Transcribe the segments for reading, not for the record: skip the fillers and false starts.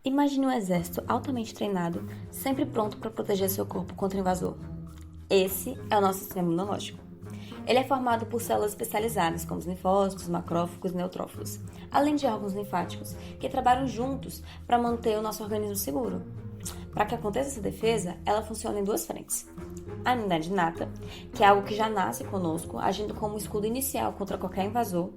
Imagine um exército altamente treinado, sempre pronto para proteger seu corpo contra o invasor. Esse é o nosso sistema imunológico. Ele é formado por células especializadas, como os linfócitos, macrófagos e neutrófilos, além de órgãos linfáticos, que trabalham juntos para manter o nosso organismo seguro. Para que aconteça essa defesa, ela funciona em duas frentes. A imunidade inata, que é algo que já nasce conosco, agindo como um escudo inicial contra qualquer invasor,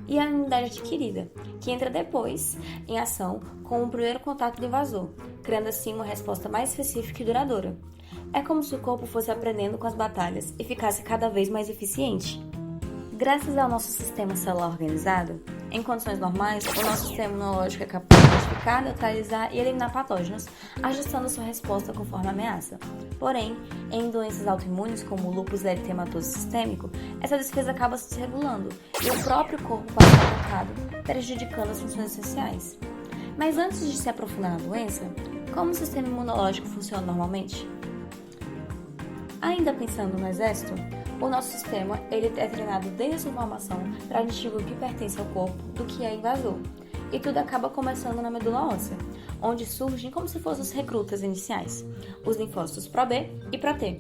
e a imunidade adquirida, que entra depois em ação com o primeiro contato do invasor, criando assim uma resposta mais específica e duradoura. É como se o corpo fosse aprendendo com as batalhas e ficasse cada vez mais eficiente. Graças ao nosso sistema celular organizado, em condições normais, o nosso sistema imunológico é capaz de identificar, neutralizar e eliminar patógenos, ajustando sua resposta conforme a ameaça. Porém, em doenças autoimunes como o lúpus eritematoso sistêmico, essa defesa acaba se desregulando e o próprio corpo pode ser atacado, prejudicando as funções essenciais. Mas antes de se aprofundar na doença, como o sistema imunológico funciona normalmente? Ainda pensando no exército, o nosso sistema ele é treinado desde a sua formação para distinguir o que pertence ao corpo do que é invasor. E tudo acaba começando na medula óssea, onde surgem como se fossem os recrutas iniciais, os linfócitos Pro-B e Pro-T.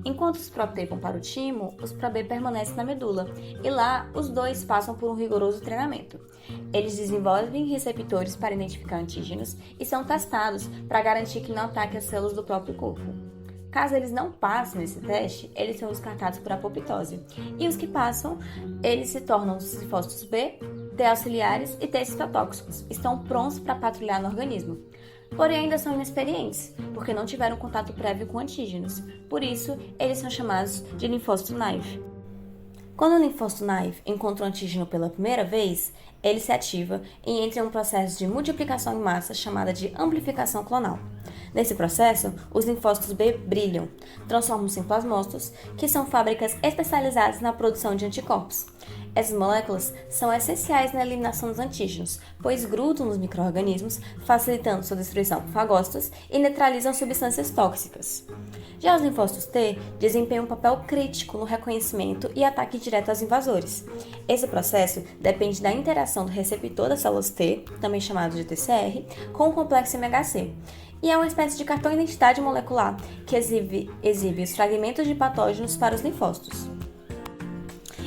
Enquanto os Pro-T vão para o timo, os Pro-B permanecem na medula, e lá os dois passam por um rigoroso treinamento. Eles desenvolvem receptores para identificar antígenos e são testados para garantir que não ataquem as células do próprio corpo. Caso eles não passem nesse teste, eles são descartados por apoptose. E os que passam, eles se tornam os linfócitos B, T auxiliares e T citotóxicos. Estão prontos para patrulhar no organismo. Porém, ainda são inexperientes, porque não tiveram contato prévio com antígenos. Por isso, eles são chamados de linfócito naive. Quando o linfócito naive encontra o antígeno pela primeira vez, ele se ativa e entra em um processo de multiplicação em massa chamada de amplificação clonal. Nesse processo, os linfócitos B brilham, transformam-se em plasmócitos, que são fábricas especializadas na produção de anticorpos. Essas moléculas são essenciais na eliminação dos antígenos, pois grudam nos micro-organismos, facilitando sua destruição por fagócitos e neutralizam substâncias tóxicas. Já os linfócitos T desempenham um papel crítico no reconhecimento e ataque direto aos invasores. Esse processo depende da interação do receptor das células T, também chamado de TCR, com o complexo MHC, e é uma espécie de cartão de identidade molecular que exibe os fragmentos de patógenos para os linfócitos.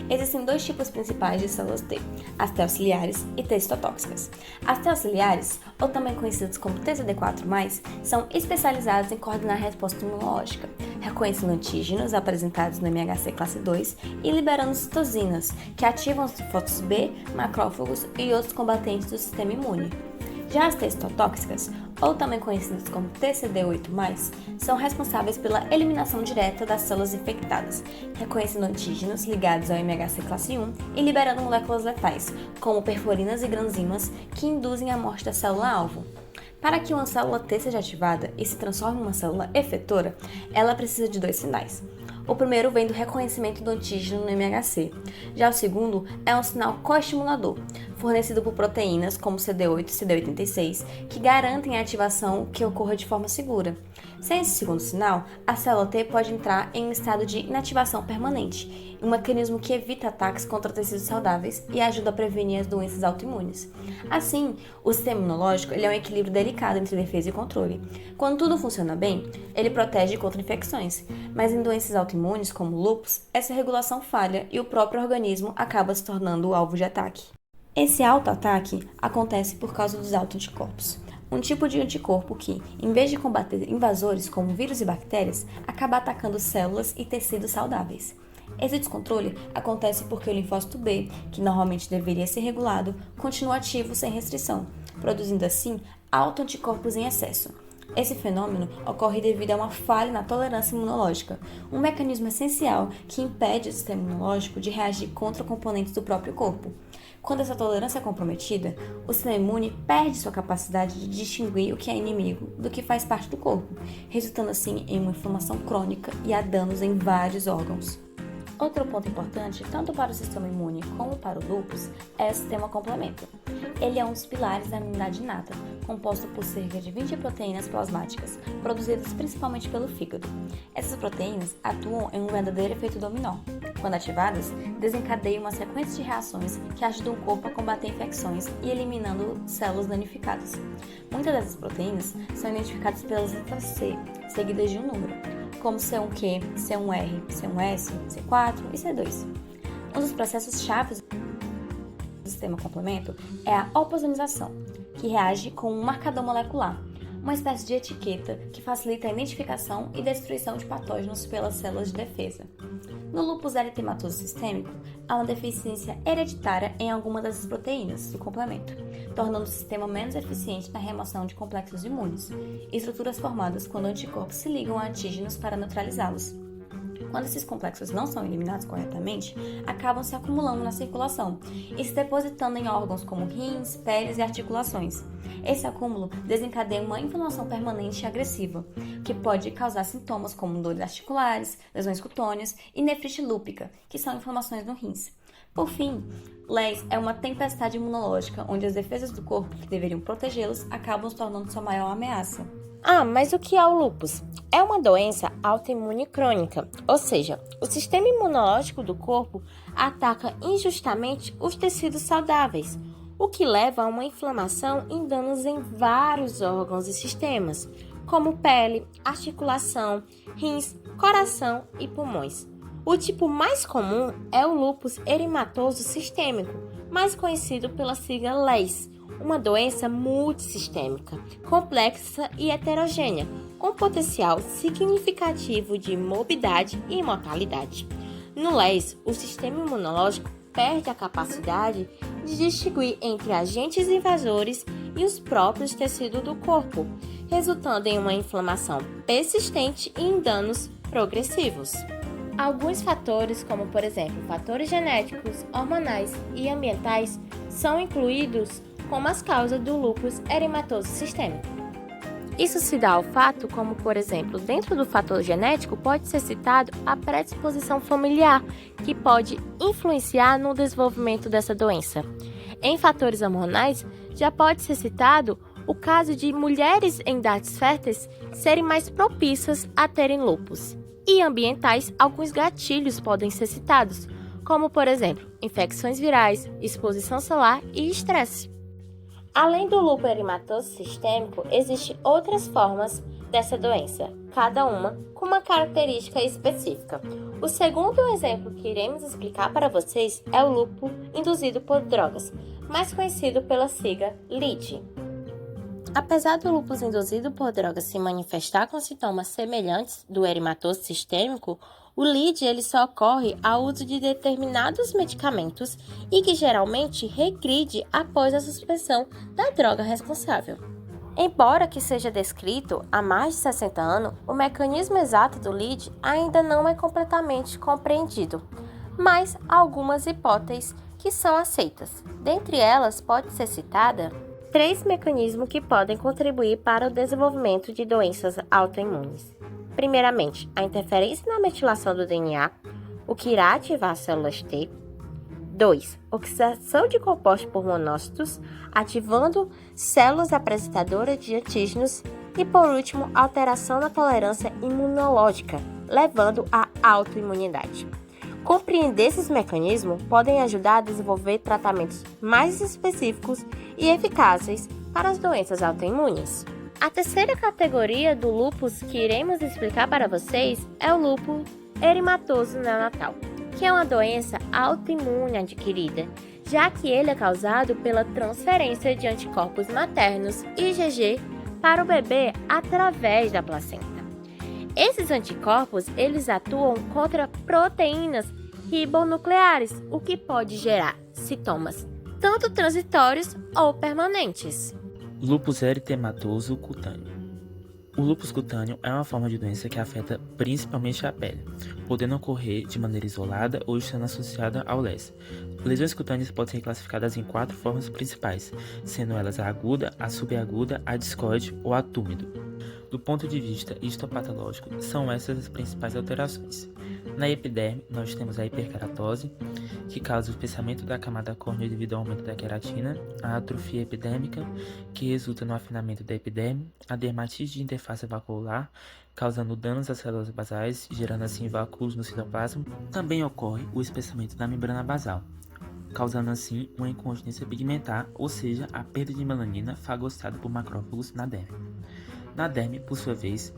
Existem dois tipos principais de células T, as T auxiliares e T citotóxicas. As T auxiliares, ou também conhecidas como TCD4+, são especializadas em coordenar a resposta imunológica, reconhecendo antígenos apresentados no MHC classe 2 e liberando citocinas, que ativam os linfócitos B, macrófagos e outros combatentes do sistema imune. Já as T citotóxicas, ou também conhecidas como TCD8+, são responsáveis pela eliminação direta das células infectadas, reconhecendo antígenos ligados ao MHC classe 1 e liberando moléculas letais, como perforinas e granzimas, que induzem a morte da célula-alvo. Para que uma célula T seja ativada e se transforme em uma célula efetora, ela precisa de dois sinais. O primeiro vem do reconhecimento do antígeno no MHC. Já o segundo é um sinal coestimulador, fornecido por proteínas como CD8 e CD86, que garantem a ativação que ocorra de forma segura. Sem esse segundo sinal, a célula T pode entrar em um estado de inativação permanente, um mecanismo que evita ataques contra tecidos saudáveis e ajuda a prevenir as doenças autoimunes. Assim, o sistema imunológico é um equilíbrio delicado entre defesa e controle. Quando tudo funciona bem, ele protege contra infecções, mas em doenças autoimunes, como o lúpus, essa regulação falha e o próprio organismo acaba se tornando o alvo de ataque. Esse autoataque acontece por causa dos autoanticorpos, um tipo de anticorpo que, em vez de combater invasores como vírus e bactérias, acaba atacando células e tecidos saudáveis. Esse descontrole acontece porque o linfócito B, que normalmente deveria ser regulado, continua ativo sem restrição, produzindo assim autoanticorpos em excesso. Esse fenômeno ocorre devido a uma falha na tolerância imunológica, um mecanismo essencial que impede o sistema imunológico de reagir contra componentes do próprio corpo. Quando essa tolerância é comprometida, o sistema imune perde sua capacidade de distinguir o que é inimigo do que faz parte do corpo, resultando assim em uma inflamação crônica e a danos em vários órgãos. Outro ponto importante, tanto para o sistema imune como para o lúpus, é o sistema complemento. Ele é um dos pilares da imunidade inata, composto por cerca de 20 proteínas plasmáticas, produzidas principalmente pelo fígado. Essas proteínas atuam em um verdadeiro efeito dominó. Quando ativadas, desencadeiam uma sequência de reações que ajudam o corpo a combater infecções e eliminando células danificadas. Muitas dessas proteínas são identificadas pelas letras C, seguidas de um número, como C1Q, C1R, C1S, C4 e C2. Um dos processos chaves do sistema complemento é a opsonização, que reage com um marcador molecular, uma espécie de etiqueta que facilita a identificação e destruição de patógenos pelas células de defesa. No lúpus eritematoso sistêmico, há uma deficiência hereditária em alguma dessas proteínas do complemento, tornando o sistema menos eficiente na remoção de complexos imunes, estruturas formadas quando anticorpos se ligam a antígenos para neutralizá-los. Quando esses complexos não são eliminados corretamente, acabam se acumulando na circulação e se depositando em órgãos como rins, peles e articulações. Esse acúmulo desencadeia uma inflamação permanente e agressiva, que pode causar sintomas como dores articulares, lesões cutâneas e nefrite lúpica, que são inflamações no rins. Por fim, LES é uma tempestade imunológica, onde as defesas do corpo que deveriam protegê-los acabam se tornando sua maior ameaça. Mas o que é o lúpus? É uma doença autoimune crônica, ou seja, o sistema imunológico do corpo ataca injustamente os tecidos saudáveis, o que leva a uma inflamação e danos em vários órgãos e sistemas, como pele, articulação, rins, coração e pulmões. O tipo mais comum é o lúpus eritematoso sistêmico, mais conhecido pela sigla LES, uma doença multissistêmica, complexa e heterogênea, com potencial significativo de morbidade e mortalidade. No LES, o sistema imunológico perde a capacidade de distinguir entre agentes invasores e os próprios tecidos do corpo, resultando em uma inflamação persistente e em danos progressivos. Alguns fatores, como por exemplo fatores genéticos, hormonais e ambientais, são incluídos como as causas do lúpus eritematoso sistêmico. Isso se dá ao fato como, por exemplo, dentro do fator genético pode ser citado a predisposição familiar, que pode influenciar no desenvolvimento dessa doença. Em fatores hormonais, já pode ser citado o caso de mulheres em idades férteis serem mais propícias a terem lúpus. E ambientais, alguns gatilhos podem ser citados, como, por exemplo, infecções virais, exposição solar e estresse. Além do lúpus eritematoso sistêmico, existem outras formas dessa doença, cada uma com uma característica específica. O segundo exemplo que iremos explicar para vocês é o lúpus induzido por drogas, mais conhecido pela sigla LID. Apesar do lúpus induzido por drogas se manifestar com sintomas semelhantes do eritematoso sistêmico, o LID ele só ocorre ao uso de determinados medicamentos e que geralmente regride após a suspensão da droga responsável. Embora que seja descrito há mais de 60 anos, o mecanismo exato do LID ainda não é completamente compreendido, mas há algumas hipóteses que são aceitas. Dentre elas, pode ser citada 3 mecanismos que podem contribuir para o desenvolvimento de doenças autoimunes. Primeiramente, a interferência na metilação do DNA, o que irá ativar as células T. 2. Oxidação de compostos por monócitos, ativando células apresentadoras de antígenos. E, por último, alteração na tolerância imunológica, levando à autoimunidade. Compreender esses mecanismos podem ajudar a desenvolver tratamentos mais específicos e eficazes para as doenças autoimunes. A terceira categoria do lúpus que iremos explicar para vocês é o lúpus eritematoso neonatal, que é uma doença autoimune adquirida, já que ele é causado pela transferência de anticorpos maternos IgG para o bebê através da placenta. Esses anticorpos, eles atuam contra proteínas ribonucleares, o que pode gerar sintomas tanto transitórios ou permanentes. Lúpus eritematoso cutâneo. O lúpus cutâneo é uma forma de doença que afeta principalmente a pele, podendo ocorrer de maneira isolada ou estando associada ao LES. Lesões cutâneas podem ser classificadas em 4 formas principais, sendo elas a aguda, a subaguda, a discoide ou a túmido. Do ponto de vista histopatológico, são essas as principais alterações. Na epiderme, nós temos a hiperkeratose, que causa o espessamento da camada córnea devido ao aumento da queratina, a atrofia epidérmica, que resulta no afinamento da epiderme, a dermatite de interface vacuolar, causando danos às células basais, gerando assim vácuos no citoplasma. Também ocorre o espessamento da membrana basal, causando assim uma incontinência pigmentar, ou seja, a perda de melanina fagocitada por macrófagos na derme. Na derme, por sua vez,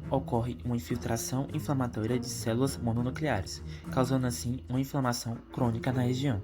ocorre uma infiltração inflamatória de células mononucleares, causando assim uma inflamação crônica na região.